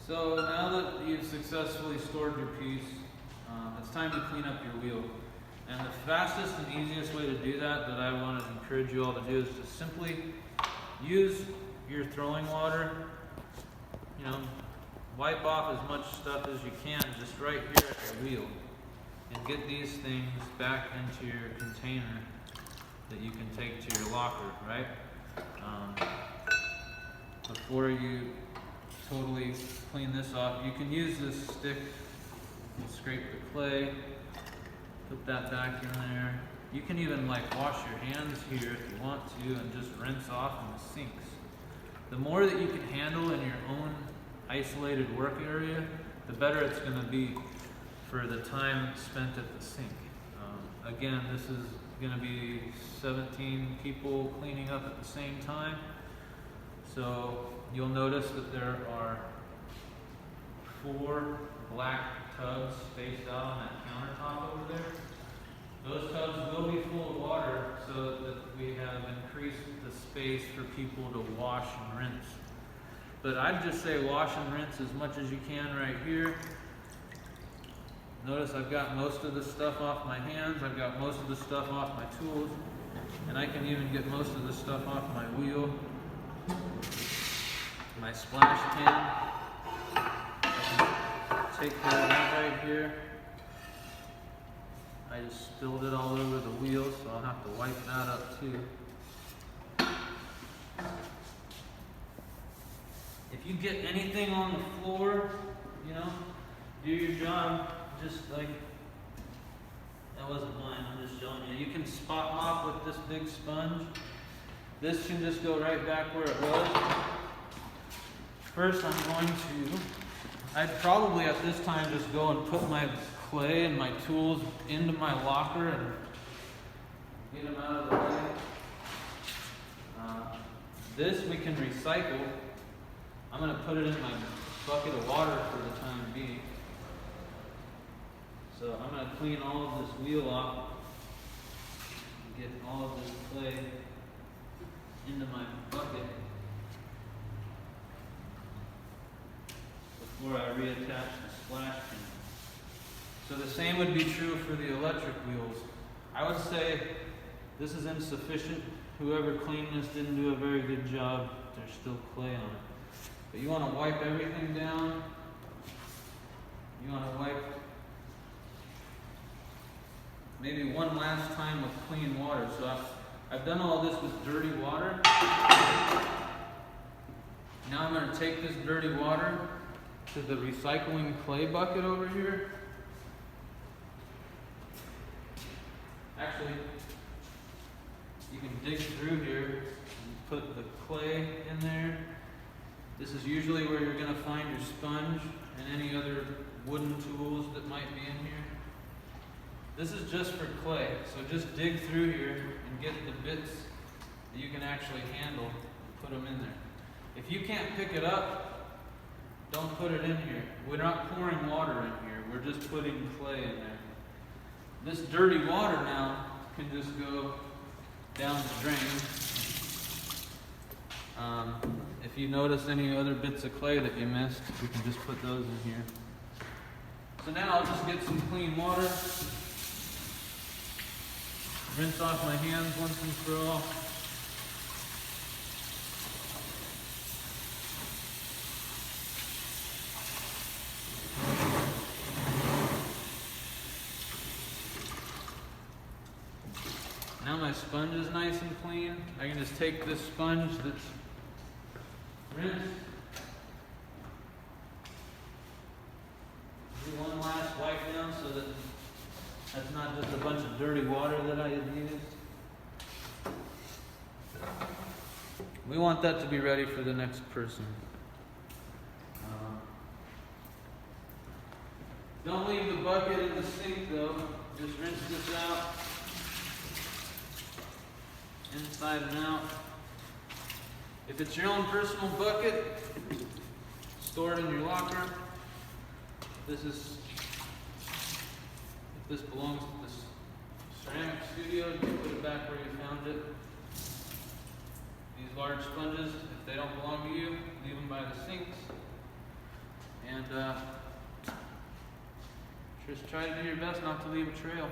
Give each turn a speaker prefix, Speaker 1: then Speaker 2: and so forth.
Speaker 1: So now that you've successfully stored your piece, it's time to clean up your wheel. And the fastest and easiest way to do that I want to encourage you all to do is to simply use your throwing water. You know, wipe off as much stuff as you can just right here at your wheel. And get these things back into your container that you can take to your locker, right? Before you totally clean this off, you can use this stick and scrape the clay, put that back in there. You can even like wash your hands here if you want to and just rinse off in the sinks. The more that you can handle in your own isolated work area, the better it's going to be for the time spent at the sink. Again, this is going to be 17 people cleaning up at the same time. So you'll notice that there are 4 black tubs spaced out on that countertop over there. Those tubs will be full of water so that we have increased the space for people to wash and rinse. But I'd just say wash and rinse as much as you can right here. Notice I've got most of the stuff off my hands, I've got most of the stuff off my tools, and I can even get most of the stuff off my wheel, my splash pan. I can take care of that right here. I just spilled it all over the wheel, so I'll have to wipe that up too. If you get anything on the floor, you know, do your job. Just like, that wasn't mine, I'm just showing you. You can spot mop with this big sponge. This can just go right back where it was. First I'd probably at this time just go and put my clay and my tools into my locker and get them out of the way. This we can recycle. I'm going to put it in my bucket of water for the time being. So I'm going to clean all of this wheel off and get all of this clay into my bucket before I reattach the splash pan. So the same would be true for the electric wheels. I would say this is insufficient. Whoever cleaned this didn't do a very good job. There's still clay on it. But you want to wipe everything down. You want to wipe maybe one last time with clean water. So I've done all this with dirty water. Now I'm going to take this dirty water to the recycling clay bucket over here. Actually, you can dig through here and put the clay in there. This is usually where you're going to find your sponge and any other wooden tools that might be in here. This is just for clay, so just dig through here and get the bits that you can actually handle and put them in there. If you can't pick it up, don't put it in here. We're not pouring water in here, we're just putting clay in there. This dirty water now can just go down the drain. If you notice any other bits of clay that you missed, you can just put those in here. So now I'll just get some clean water. Rinse off my hands once and for all. Now my sponge is nice and clean. I can just take this sponge that's rinsed. Do one last wipe down so that that's not just a bunch of dirty water that I had used. We want that to be ready for the next person. Don't leave the bucket in the sink though. Just rinse this out. Inside and out. If it's your own personal bucket, store it in your locker. If this belongs to this ceramic studio, you can put it back where you found it. These large sponges, if they don't belong to you, leave them by the sinks. and just try to do your best not to leave a trail.